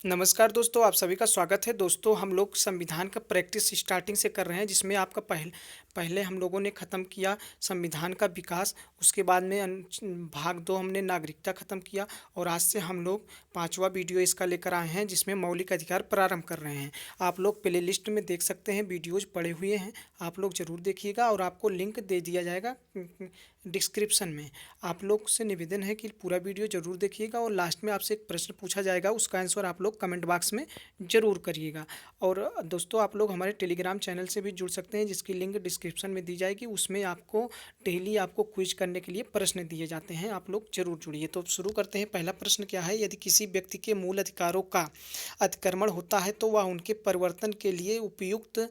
नमस्कार दोस्तों, आप सभी का स्वागत है। दोस्तों, हम लोग संविधान का प्रैक्टिस स्टार्टिंग से कर रहे हैं, जिसमें आपका पहले हम लोगों ने ख़त्म किया संविधान का विकास। उसके बाद में भाग 2 हमने नागरिकता ख़त्म किया और आज से हम लोग 5वां वीडियो इसका लेकर आए हैं, जिसमें मौलिक अधिकार प्रारंभ कर रहे हैं। आप लोग प्ले लिस्ट में देख सकते हैं, वीडियोज़ पड़े हुए हैं, आप लोग ज़रूर देखिएगा और आपको लिंक दे दिया जाएगा डिस्क्रिप्शन में। आप लोग से निवेदन है कि पूरा वीडियो ज़रूर देखिएगा और लास्ट में आपसे एक प्रश्न पूछा जाएगा, उसका आंसर आप लोग कमेंट बॉक्स में ज़रूर करिएगा। और दोस्तों, आप लोग हमारे टेलीग्राम चैनल से भी जुड़ सकते हैं, जिसकी लिंक डिस्क्रिप्शन में दी जाएगी। उसमें आपको डेली आपको क्विज करने के लिए प्रश्न दिए जाते हैं, आप लोग ज़रूर जुड़िए। तो शुरू करते हैं। पहला प्रश्न क्या है? यदि किसी व्यक्ति के मूल अधिकारों का अतिक्रमण होता है तो वह उनके परिवर्तन के लिए उपयुक्त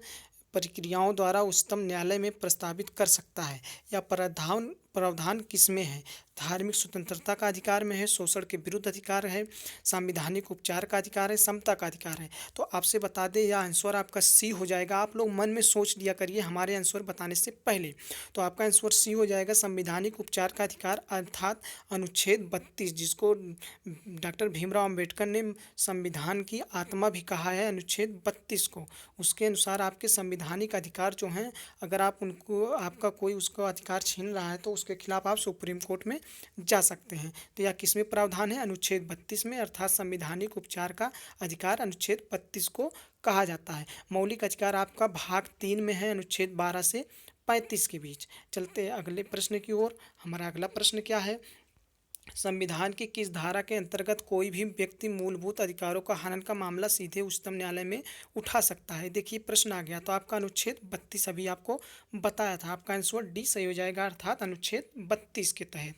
प्रक्रियाओं द्वारा उच्चतम न्यायालय में प्रस्तावित कर सकता है। यह प्रावधान प्रावधान किसमें है? धार्मिक स्वतंत्रता का अधिकार में है, शोषण के विरुद्ध अधिकार है, संवैधानिक उपचार का अधिकार है, समता का अधिकार है। तो आपसे बता दें, यह आंसर आपका सी हो जाएगा। आप लोग मन में सोच लिया करिए हमारे आंसर बताने से पहले। तो आपका आंसर सी हो जाएगा, संवैधानिक उपचार का अधिकार, अर्थात अनुच्छेद 32, जिसको डॉक्टर भीमराव अंबेडकर ने संविधान की आत्मा भी कहा है, अनुच्छेद 32 को। उसके अनुसार आपके संवैधानिक अधिकार जो हैं, अगर आप उनको आपका कोई उसका अधिकार छीन रहा है तो उसके खिलाफ आप सुप्रीम कोर्ट में जा सकते हैं। तो यह किसमें प्रावधान है? अनुच्छेद 32 में, अर्थात संवैधानिक उपचार का अधिकार अनुच्छेद 32 को कहा जाता है। मौलिक अधिकार आपका भाग 3 में है, अनुच्छेद 12 से 35 के बीच। चलते हैं अगले प्रश्न की ओर। हमारा अगला प्रश्न क्या है? संविधान की किस धारा के अंतर्गत कोई भी व्यक्ति मूलभूत अधिकारों का हनन का मामला सीधे उच्चतम न्यायालय में उठा सकता है? देखिए प्रश्न आ गया। तो आपका अनुच्छेद 32 अभी आपको बताया था, आपका आंसर डी सही हो जाएगा, अर्थात अनुच्छेद 32 के तहत।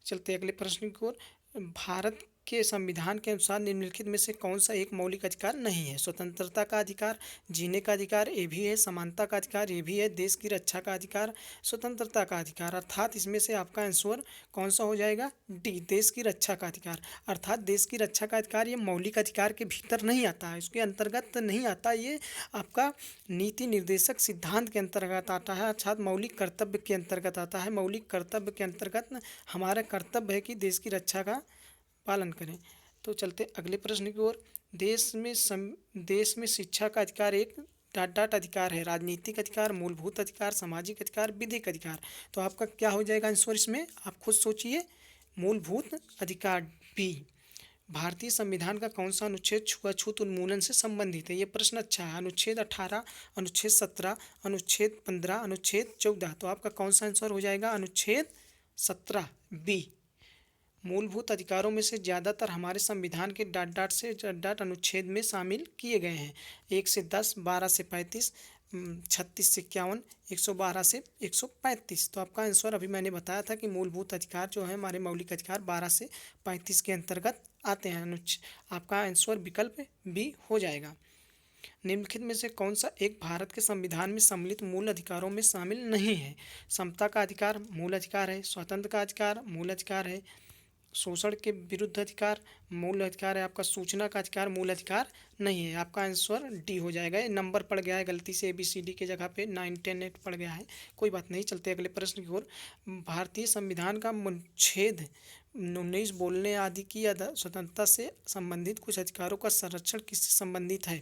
चलते अगले प्रश्न की ओर। भारत के संविधान के अनुसार निम्नलिखित में से कौन सा एक मौलिक अधिकार नहीं है? स्वतंत्रता का अधिकार, जीने का अधिकार, ये भी है, समानता का अधिकार, ये भी है, देश की रक्षा का अधिकार, स्वतंत्रता का अधिकार। अर्थात इसमें से आपका आंसर कौन सा हो जाएगा? डी, देश की रक्षा का अधिकार। अर्थात देश की रक्षा का अधिकार ये मौलिक अधिकार के भीतर नहीं आता है, उसके अंतर्गत नहीं आता। ये आपका नीति निर्देशक सिद्धांत के अंतर्गत आता है, अर्थात मौलिक कर्तव्य के अंतर्गत आता है। मौलिक कर्तव्य के अंतर्गत हमारा कर्तव्य है कि देश की रक्षा का पालन करें। तो चलते अगले प्रश्न की ओर। देश में शिक्षा का अधिकार एक डाट डाट अधिकार है, राजनीतिक अधिकार, मूलभूत अधिकार, सामाजिक अधिकार, विधिक अधिकार। तो आपका क्या हो जाएगा आंसर इसमें? आप खुद सोचिए। मूलभूत अधिकार बी। भारतीय संविधान का कौन सा अनुच्छेद छुआछूत उन्मूलन से संबंधित है? ये प्रश्न अच्छा है। अनुच्छेद 18, अनुच्छेद 17, अनुच्छेद 15, अनुच्छेद 14। तो आपका कौन सा आंसर हो जाएगा? अनुच्छेद 17 बी। मूलभूत अधिकारों में से ज़्यादातर हमारे संविधान के डाट डाट से डाट अनुच्छेद में शामिल किए गए हैं। 1 से 10, 12 से 35, 36 से 51, 112 से 135। तो आपका आंसर अभी मैंने बताया था कि मूलभूत अधिकार जो है हमारे मौलिक अधिकार 12 से 35 के अंतर्गत आते हैं। आपका आंसर विकल्प बी हो जाएगा। निम्नलिखित में से कौन सा एक भारत के संविधान में सम्मिलित मूल अधिकारों में शामिल नहीं है? समता का अधिकार मूल अधिकार है, स्वतंत्र का अधिकार मूल अधिकार है, शोषण के विरुद्ध अधिकार मूल अधिकार है, आपका सूचना का अधिकार मूल अधिकार नहीं है। आपका आंसर डी हो जाएगा। ये नंबर पड़ गया है गलती से, ABCD के जगह पे 9, 10, 8 पड़ गया है, कोई बात नहीं। चलते अगले प्रश्न की ओर। भारतीय संविधान का अनुच्छेद 19 बोलने आदि की स्वतंत्रता से संबंधित कुछ अधिकारों का संरक्षण किससे संबंधित है?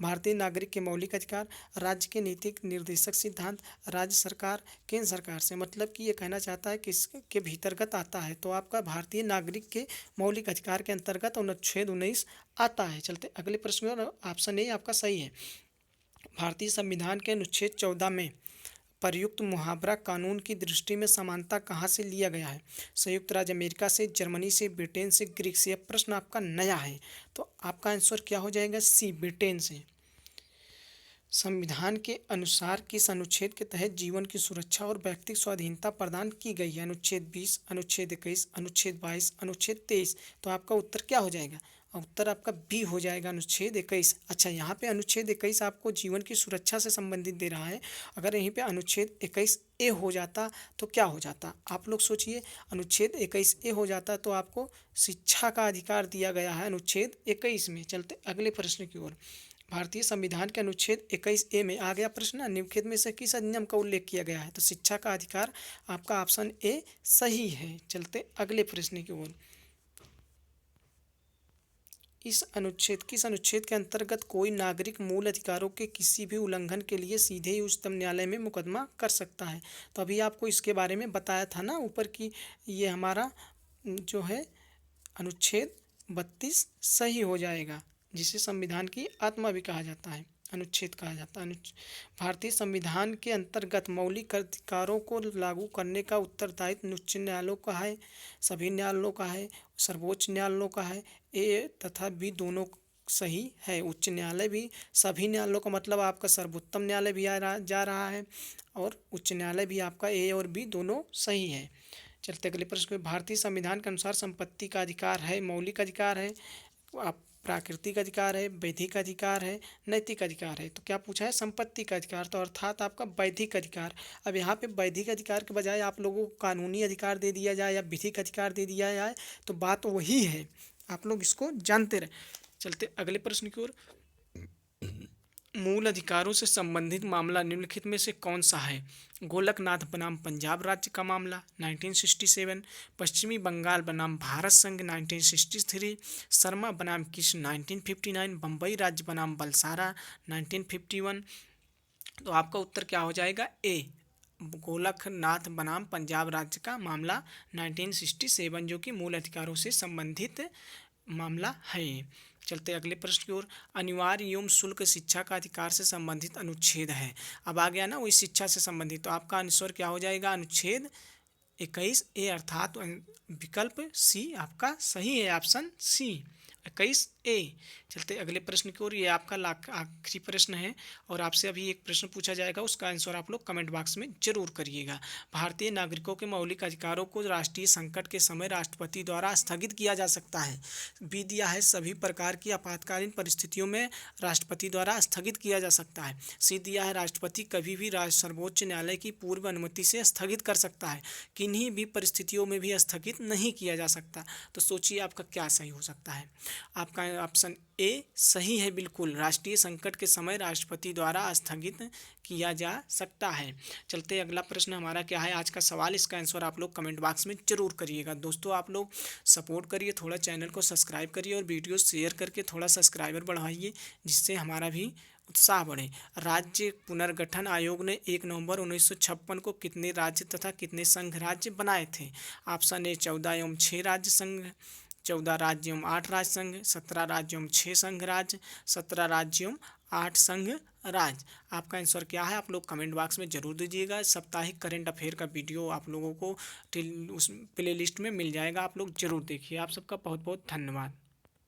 भारतीय नागरिक के मौलिक अधिकार, राज्य के नीतिक निर्देशक सिद्धांत, राज्य सरकार, केंद्र सरकार से। मतलब कि ये कहना चाहता है किसके भीतरगत आता है? तो आपका भारतीय नागरिक के मौलिक अधिकार के अंतर्गत अनुच्छेद 19 आता है। चलते अगले प्रश्न में। ऑप्शन ए आपका सही है। भारतीय संविधान के अनुच्छेद 14 में प्रयुक्त मुहावरा कानून की दृष्टि में समानता कहाँ से लिया गया है? संयुक्त राज्य अमेरिका से, जर्मनी से, ब्रिटेन से, ग्रीक से। यह प्रश्न आपका नया है, तो आपका आंसर क्या हो जाएगा? सी, ब्रिटेन से। संविधान के अनुसार किस अनुच्छेद के तहत जीवन की सुरक्षा और व्यक्तिगत स्वाधीनता प्रदान की गई है? अनुच्छेद 20, अनुच्छेद 21, अनुच्छेद 22, अनुच्छेद 23। तो आपका उत्तर क्या हो जाएगा? उत्तर आपका बी हो जाएगा, अनुच्छेद 21। अच्छा, यहाँ पे अनुच्छेद 21 आपको जीवन की सुरक्षा से संबंधित दे रहा है। अगर यहीं पे अनुच्छेद 21A हो जाता तो क्या हो जाता? आप लोग सोचिए। अनुच्छेद 21A हो जाता तो आपको शिक्षा का अधिकार दिया गया है अनुच्छेद 21 में। चलते अगले प्रश्न की ओर। भारतीय संविधान के अनुच्छेद 21A में आ गया प्रश्न, निम्नलिखित में से किस अधिनियम का उल्लेख किया गया है? तो शिक्षा का अधिकार। आपका ऑप्शन ए सही है। चलते अगले प्रश्न की ओर। किस अनुच्छेद के अंतर्गत कोई नागरिक मूल अधिकारों के किसी भी उल्लंघन के लिए सीधे ही उच्चतम न्यायालय में मुकदमा कर सकता है? तो अभी आपको इसके बारे में बताया था ना ऊपर की, ये हमारा जो है अनुच्छेद 32 सही हो जाएगा, जिसे संविधान की आत्मा भी कहा जाता है, अनुच्छेद कहा जाता है। भारतीय संविधान के अंतर्गत मौलिक अधिकारों को लागू करने का उत्तरदायित्व उच्च न्यायालयों का है, सभी न्यायालयों का है, सर्वोच्च न्यायालयों का है। ए तथा बी दोनों सही है। उच्च न्यायालय भी, सभी न्यायालयों का मतलब आपका सर्वोत्तम न्यायालय भी जा रहा है, और उच्च न्यायालय भी आपका ए और बी दोनों सही है। चलते अगले प्रश्न पे। भारतीय संविधान के अनुसार संपत्ति का अधिकार है, मौलिक अधिकार है, आप प्राकृतिक अधिकार है, वैधिक अधिकार है, नैतिक अधिकार है। तो क्या पूछा है? संपत्ति का अधिकार, तो अर्थात आपका वैधिक अधिकार। अब यहाँ पे वैधिक अधिकार के बजाय आप लोगों को कानूनी अधिकार दे दिया जाए या विधिक अधिकार दे दिया जाए तो बात वही है, आप लोग इसको जानते रहे। चलते अगले प्रश्न की ओर। मूल अधिकारों से संबंधित मामला निम्नलिखित में से कौन सा है? गोलकनाथ बनाम पंजाब राज्य का मामला 1967, पश्चिमी बंगाल बनाम भारत संघ 1963, शर्मा बनाम कृष्ण 1959, बम्बई राज्य बनाम बलसारा 1951। तो आपका उत्तर क्या हो जाएगा? ए, गोलकनाथ बनाम पंजाब राज्य का मामला 1967, जो कि मूल अधिकारों से संबंधित मामला है। चलते अगले प्रश्न की ओर। अनिवार्य एवं शुल्क शिक्षा का अधिकार से संबंधित अनुच्छेद है। अब आ गया ना वही शिक्षा से संबंधित, तो आपका आंसर क्या हो जाएगा? अनुच्छेद 21 ए, अर्थात विकल्प सी आपका सही है, ऑप्शन सी 21 ए। चलते अगले प्रश्न की ओर। ये आपका आखिरी प्रश्न है और आपसे अभी एक प्रश्न पूछा जाएगा, उसका आंसर आप लोग कमेंट बॉक्स में जरूर करिएगा। भारतीय नागरिकों के मौलिक अधिकारों को राष्ट्रीय संकट के समय राष्ट्रपति द्वारा स्थगित किया जा सकता है। बी दिया है सभी प्रकार की आपातकालीन परिस्थितियों में राष्ट्रपति द्वारा स्थगित किया जा सकता है। सी दिया है राष्ट्रपति कभी भी सर्वोच्च न्यायालय की पूर्व अनुमति से स्थगित कर सकता है, किन्हीं भी परिस्थितियों में भी स्थगित नहीं किया जा सकता। तो सोचिए आपका क्या सही हो सकता है? आपका ऑप्शन ए सही है, बिल्कुल, राष्ट्रीय संकट के समय राष्ट्रपति द्वारा स्थगित किया जा सकता है। चलते अगला प्रश्न हमारा क्या है आज का सवाल, इसका आंसर आप लोग कमेंट बॉक्स में जरूर करिएगा। दोस्तों आप लोग सपोर्ट करिए, थोड़ा चैनल को सब्सक्राइब करिए और वीडियो शेयर करके थोड़ा सब्सक्राइबर बढ़ाइए, जिससे हमारा भी उत्साह बढ़े। राज्य पुनर्गठन आयोग ने 1 नवंबर 1956 को कितने राज्य तथा कितने संघ राज्य बनाए थे? ऑप्शन ए 14 एवं 6 राज्य संघ, 14 राज्य एवं 8 राज्य संघ, 17 राज्य एवं 6 संघ राज्य, 17 राज्य एवं 8 संघ राज्य। आपका आंसर क्या है आप लोग कमेंट बॉक्स में जरूर दीजिएगा। साप्ताहिक करंट अफेयर का वीडियो आप लोगों को उस प्ले लिस्ट में मिल जाएगा, आप लोग जरूर देखिए। आप सबका बहुत बहुत धन्यवाद।